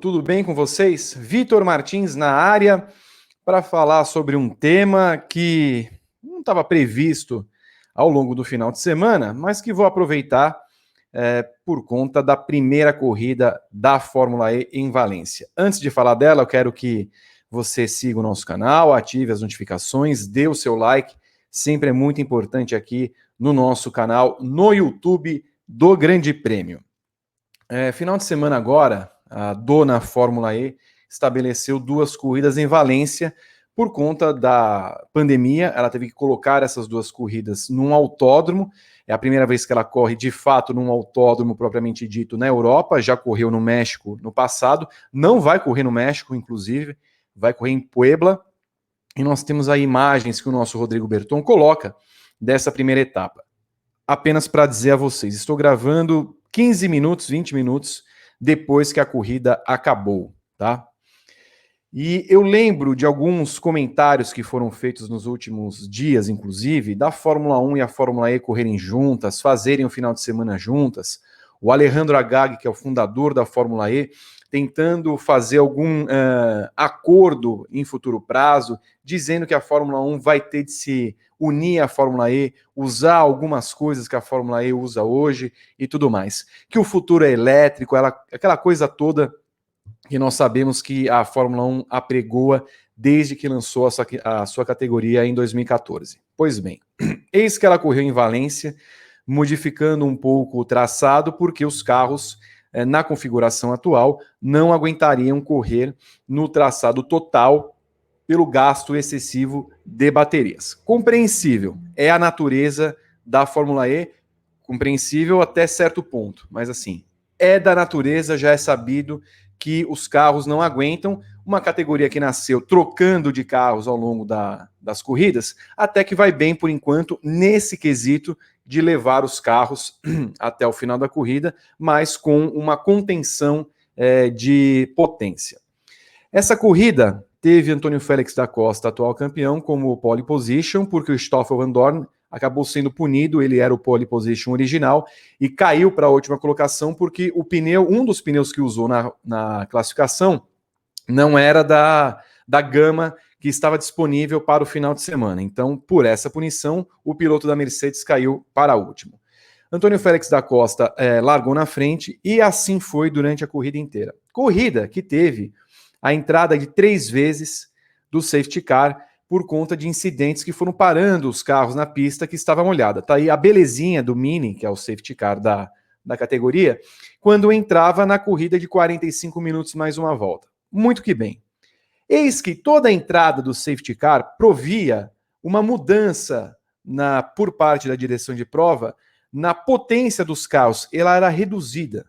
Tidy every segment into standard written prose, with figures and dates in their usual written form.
tudo bem com vocês? Vitor Martins na área para falar sobre um tema que não estava previsto ao longo do final de semana, mas que vou aproveitar por conta da primeira corrida da Fórmula E em Valência. Antes de falar dela, eu quero que você siga o nosso canal, ative as notificações, dê o seu like, sempre é muito importante aqui no nosso canal, no YouTube do Grande Prêmio. Final de semana agora, a dona Fórmula E estabeleceu 2 corridas em Valência por conta da pandemia. Ela teve que colocar essas 2 corridas num autódromo. É a primeira vez que ela corre de fato num autódromo propriamente dito na Europa. Já correu no México no passado, não vai correr no México, inclusive, vai correr em Puebla. E nós temos aí imagens que o nosso Rodrigo Berton coloca dessa primeira etapa. Apenas para dizer a vocês, estou gravando 15 minutos, 20 minutos depois que a corrida acabou, tá? E eu lembro de alguns comentários que foram feitos nos últimos dias, inclusive, da Fórmula 1 e a Fórmula E correrem juntas, fazerem o final de semana juntas. O Alejandro Agag, que é o fundador da Fórmula E, tentando fazer algum acordo em futuro prazo, dizendo que a Fórmula 1 vai ter de se unir à Fórmula E, usar algumas coisas que a Fórmula E usa hoje e tudo mais. Que o futuro é elétrico, aquela coisa toda que nós sabemos que a Fórmula 1 apregoa desde que lançou a sua categoria em 2014. Pois bem, eis que ela correu em Valência, modificando um pouco o traçado, porque os carros, na configuração atual, não aguentariam correr no traçado total pelo gasto excessivo de baterias. Compreensível, é a natureza da Fórmula E, compreensível até certo ponto, mas assim, é da natureza, já é sabido que os carros não aguentam, uma categoria que nasceu trocando de carros ao longo das corridas, até que vai bem por enquanto nesse quesito de levar os carros até o final da corrida, mas com uma contenção de potência. Essa corrida teve Antônio Félix da Costa, atual campeão, como pole position, porque o Stoffel Van Dorn acabou sendo punido, ele era o pole position original, e caiu para a última colocação porque um dos pneus que usou na classificação não era da gama que estava disponível para o final de semana. Então, por essa punição, o piloto da Mercedes caiu para a última. Antônio Félix da Costa largou na frente e assim foi durante a corrida inteira. Corrida que teve a entrada de 3 vezes do safety car por conta de incidentes que foram parando os carros na pista que estava molhada. Tá aí a belezinha do Mini, que é o safety car da categoria, quando entrava na corrida de 45 minutos mais uma volta. Muito que bem. Eis que toda a entrada do safety car provia uma mudança por parte da direção de prova na potência dos carros. Ela era reduzida.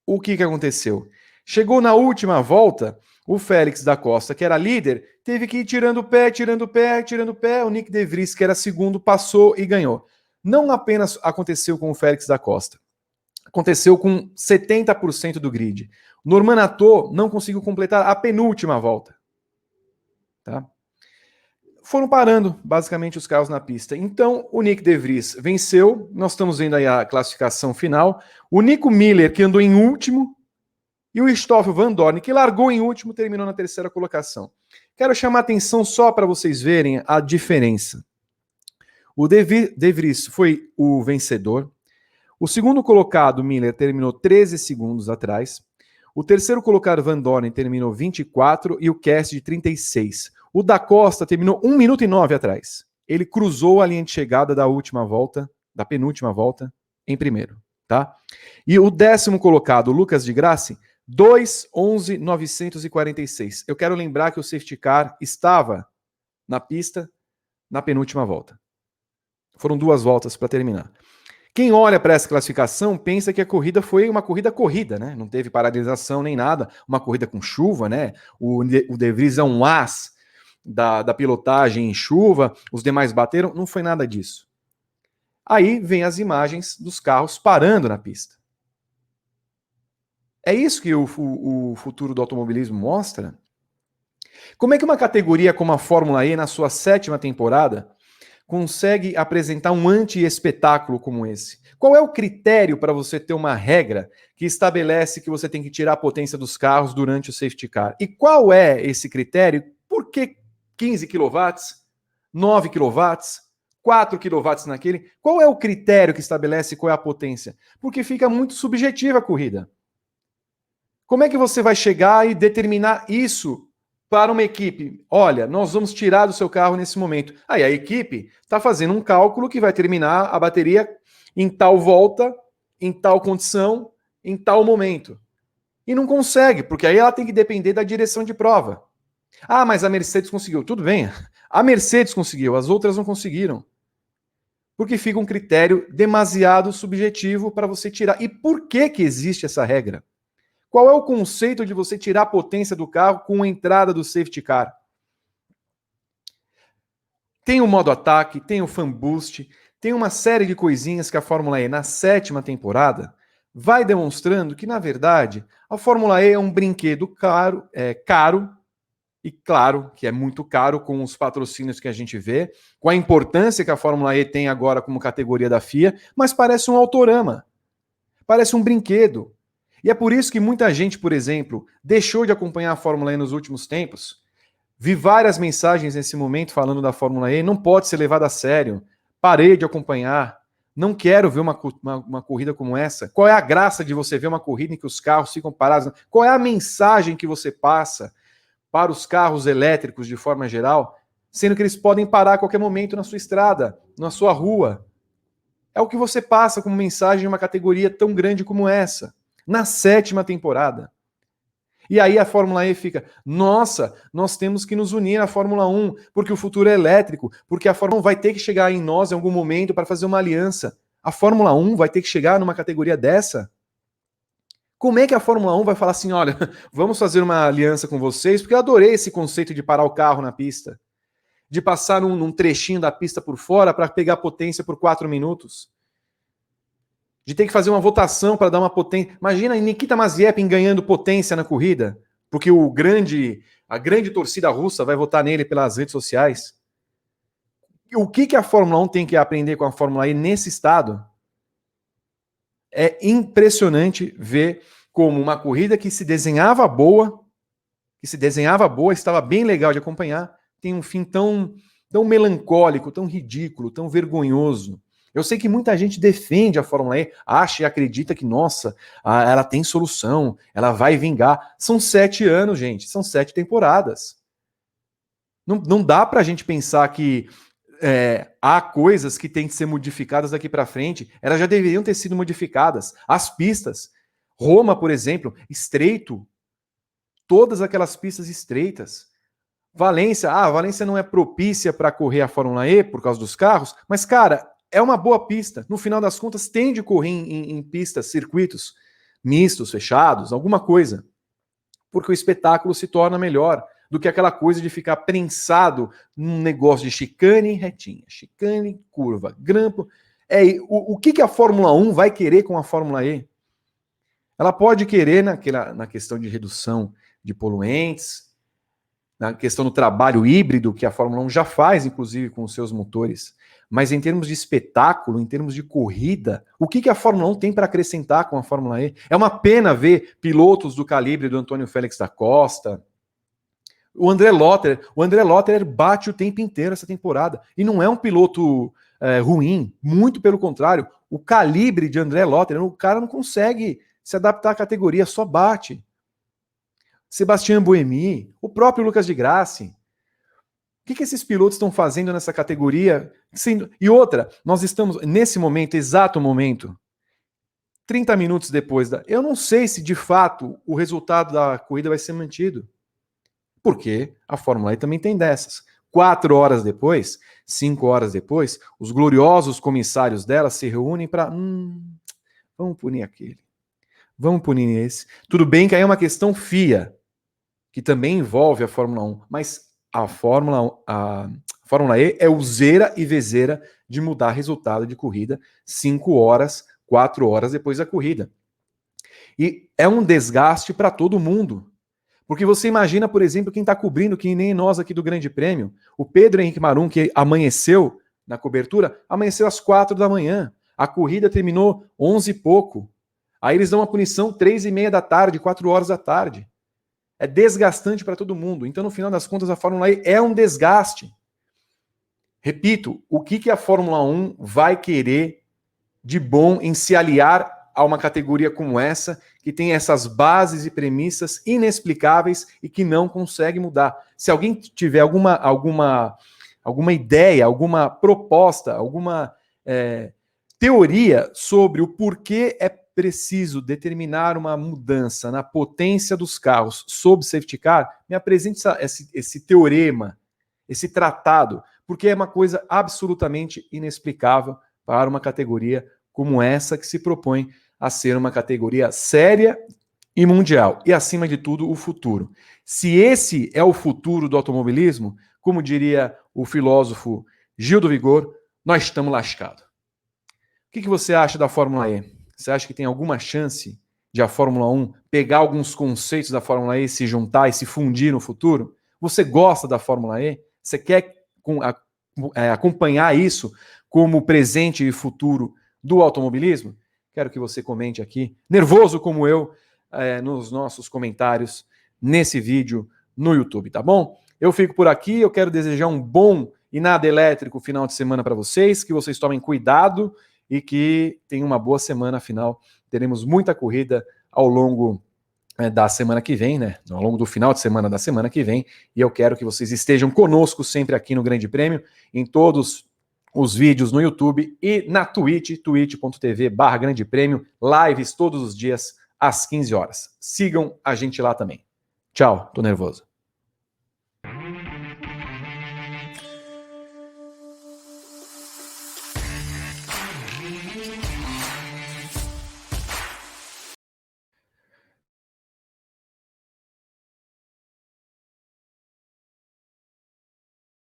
O que aconteceu? Chegou na última volta, o Félix da Costa, que era líder, teve que ir tirando o pé, tirando o pé, tirando o pé. O Nick De Vries, que era segundo, passou e ganhou. Não apenas aconteceu com o Félix da Costa, aconteceu com 70% do grid. O Norman Atto não conseguiu completar a penúltima volta. Tá? Foram parando, basicamente, os carros na pista. Então, o Nick De Vries venceu. Nós estamos vendo aí a classificação final. O Nico Miller, que andou em último, e o Stoffel Van Dorn, que largou em último, terminou na 3ª colocação. Quero chamar a atenção só para vocês verem a diferença. O De Vries foi o vencedor. O segundo colocado, Miller, terminou 13 segundos atrás. O terceiro colocado, Van Dorn, terminou 24 e o Cassidy 36. O da Costa terminou 1 minuto e 9 atrás. Ele cruzou a linha de chegada da última volta, da penúltima volta, em primeiro. Tá? E o 10º colocado, Lucas de Grassi, 2:11.946. Eu quero lembrar que o safety car estava na pista na penúltima volta. Foram 2 voltas para terminar. Quem olha para essa classificação pensa que a corrida foi uma corrida, né? Não teve paralisação nem nada, uma corrida com chuva, né? O De Vries é um as da pilotagem em chuva, os demais bateram, não foi nada disso. Aí vem as imagens dos carros parando na pista. É isso que o futuro do automobilismo mostra? Como é que uma categoria como a Fórmula E, na sua 7ª temporada, consegue apresentar um anti-espetáculo como esse? Qual é o critério para você ter uma regra que estabelece que você tem que tirar a potência dos carros durante o safety car? E qual é esse critério? Por que 15 kW, 9 kW, 4 kW naquele? Qual é o critério que estabelece qual é a potência? Porque fica muito subjetiva a corrida. Como é que você vai chegar e determinar isso para uma equipe? Olha, nós vamos tirar do seu carro nesse momento. Aí a equipe está fazendo um cálculo que vai terminar a bateria em tal volta, em tal condição, em tal momento. E não consegue, porque aí ela tem que depender da direção de prova. Ah, mas a Mercedes conseguiu. Tudo bem, a Mercedes conseguiu, as outras não conseguiram. Porque fica um critério demasiado subjetivo para você tirar. E por que que existe essa regra? Qual é o conceito de você tirar a potência do carro com a entrada do safety car? Tem o modo ataque, tem o fan boost, tem uma série de coisinhas que a Fórmula E, na 7ª temporada, vai demonstrando que, na verdade, a Fórmula E é um brinquedo caro, e claro que é muito caro com os patrocínios que a gente vê, com a importância que a Fórmula E tem agora como categoria da FIA, mas parece um autorama, parece um brinquedo. E é por isso que muita gente, por exemplo, deixou de acompanhar a Fórmula E nos últimos tempos. Vi várias mensagens nesse momento falando da Fórmula E, não pode ser levada a sério, parei de acompanhar, não quero ver uma corrida como essa. Qual é a graça de você ver uma corrida em que os carros ficam parados? Qual é a mensagem que você passa para os carros elétricos de forma geral, sendo que eles podem parar a qualquer momento na sua estrada, na sua rua? É o que você passa como mensagem em uma categoria tão grande como essa, na 7ª temporada. E aí a Fórmula E fica, nossa, nós temos que nos unir à Fórmula 1, porque o futuro é elétrico, porque a Fórmula 1 vai ter que chegar em nós em algum momento para fazer uma aliança. A Fórmula 1 vai ter que chegar numa categoria dessa? Como é que a Fórmula 1 vai falar assim, olha, vamos fazer uma aliança com vocês, porque eu adorei esse conceito de parar o carro na pista, de passar num trechinho da pista por fora para pegar potência por 4 minutos. De ter que fazer uma votação para dar uma potência. Imagina Nikita Mazepin ganhando potência na corrida, porque a grande torcida russa vai votar nele pelas redes sociais. O que a Fórmula 1 tem que aprender com a Fórmula E nesse estado? É impressionante ver como uma corrida que se desenhava boa, estava bem legal de acompanhar, tem um fim tão melancólico, tão ridículo, tão vergonhoso. Eu sei que muita gente defende a Fórmula E, acha e acredita que, nossa, ela tem solução, ela vai vingar. São 7 anos, gente, são 7 temporadas. Não dá pra gente pensar que há coisas que têm que ser modificadas daqui para frente. Elas já deveriam ter sido modificadas. As pistas, Roma, por exemplo, estreito, todas aquelas pistas estreitas. Valência não é propícia para correr a Fórmula E por causa dos carros, mas, cara, é uma boa pista. No final das contas, tem de correr em pistas, circuitos mistos, fechados, alguma coisa. Porque o espetáculo se torna melhor do que aquela coisa de ficar prensado num negócio de chicane retinha, chicane, curva, grampo. O que a Fórmula 1 vai querer com a Fórmula E? Ela pode querer na questão de redução de poluentes, na questão do trabalho híbrido que a Fórmula 1 já faz, inclusive, com os seus motores. Mas em termos de espetáculo, em termos de corrida, o que a Fórmula 1 tem para acrescentar com a Fórmula E? É uma pena ver pilotos do calibre do Antônio Félix da Costa, o André Lotterer bate o tempo inteiro essa temporada. E não é um piloto ruim, muito pelo contrário. O calibre de André Lotterer, o cara não consegue se adaptar à categoria, só bate. Sebastian Buemi, o próprio Lucas de Grassi. O que esses pilotos estão fazendo nessa categoria? E outra, nós estamos, nesse momento, exato momento, 30 minutos depois eu não sei se, de fato, o resultado da corrida vai ser mantido. Porque a Fórmula E também tem dessas. 4 horas depois, 5 horas depois, os gloriosos comissários dela se reúnem para... vamos punir aquele. Vamos punir esse. Tudo bem que aí é uma questão FIA, que também envolve a Fórmula 1, mas a Fórmula E é useira e vezeira de mudar resultado de corrida 5 horas, 4 horas depois da corrida. E é um desgaste para todo mundo. Porque você imagina, por exemplo, quem está cobrindo, que nem nós aqui do Grande Prêmio, o Pedro Henrique Marum, que amanheceu na cobertura, amanheceu às 4 da manhã. A corrida terminou 11 e pouco. Aí eles dão uma punição 3:30 da tarde, 4 horas da tarde. É desgastante para todo mundo. Então, no final das contas, a Fórmula E é um desgaste. Repito, o que a Fórmula 1 vai querer de bom em se aliar a uma categoria como essa, que tem essas bases e premissas inexplicáveis e que não consegue mudar? Se alguém tiver alguma ideia, alguma proposta, alguma teoria sobre o porquê é preciso determinar uma mudança na potência dos carros sob safety car, me apresente esse teorema, esse tratado, porque é uma coisa absolutamente inexplicável para uma categoria como essa, que se propõe a ser uma categoria séria e mundial, e acima de tudo o futuro. Se esse é o futuro do automobilismo, como diria o filósofo Gil do Vigor, nós estamos lascados. O que você acha da Fórmula E? Você acha que tem alguma chance de a Fórmula 1 pegar alguns conceitos da Fórmula E, se juntar e se fundir no futuro? Você gosta da Fórmula E? Você quer acompanhar isso como presente e futuro do automobilismo? Quero que você comente aqui, nervoso como eu, nos nossos comentários nesse vídeo no YouTube, tá bom? Eu fico por aqui, eu quero desejar um bom e nada elétrico final de semana para vocês, que vocês tomem cuidado e que tenham uma boa semana, afinal, teremos muita corrida ao longo da semana que vem, né? Ao longo do final de semana da semana que vem, e eu quero que vocês estejam conosco sempre aqui no Grande Prêmio, em todos os vídeos no YouTube e na Twitch, twitch.tv/Grande Prêmio, lives todos os dias às 15 horas. Sigam a gente lá também. Tchau, tô nervoso.